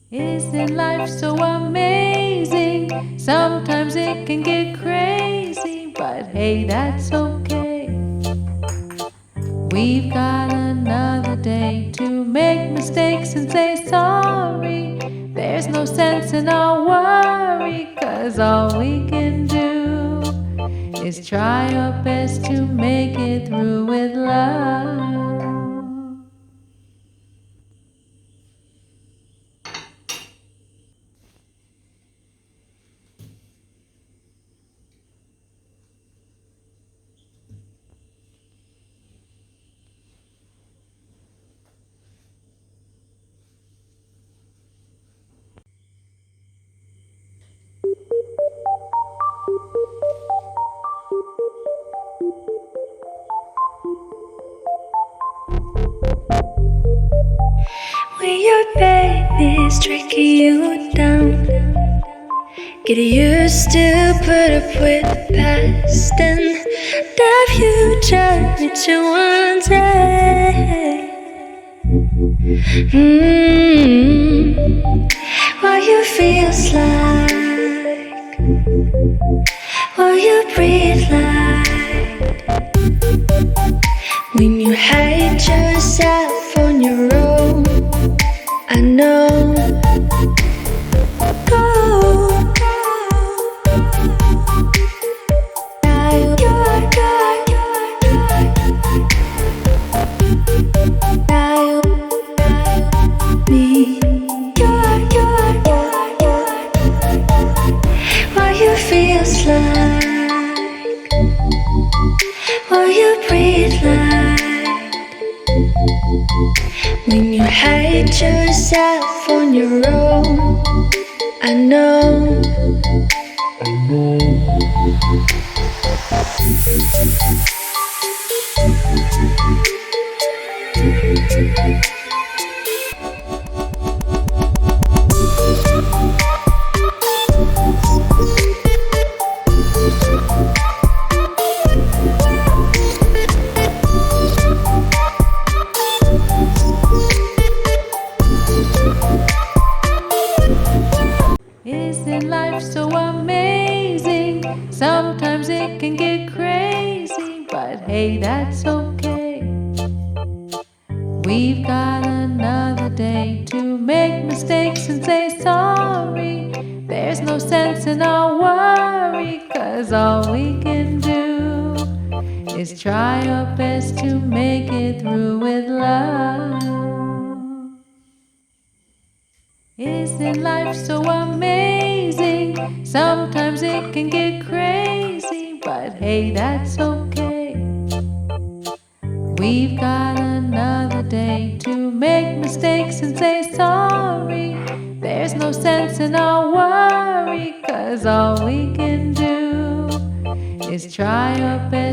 Isn't life so amazing? Sometimes it can get crazy, but hey, that's okay. We've got another day to make mistakes and say sorry. There's no sense in our worry, 'cause all we can do is try our best to make it through with love. When your baby's tracking you down, get used to put up with the past and the future with you one day. What you feels like, what you breathe like, when you hate yourself on your own. I know. Go. Me. What you feels like, what you breathe like, when you hate yourself on your own. I know. Isn't life so amazing? Sometimes it can get crazy, but hey, that's okay. We've got another day to make mistakes and say sorry. There's no sense in our worry, 'cause all we can do is try our best to make it through with love. Isn't life so amazing? Sometimes it can get crazy, but hey, that's okay. We've got another day to make mistakes and say sorry. There's no sense in our worry, 'cause all we can do is try our best.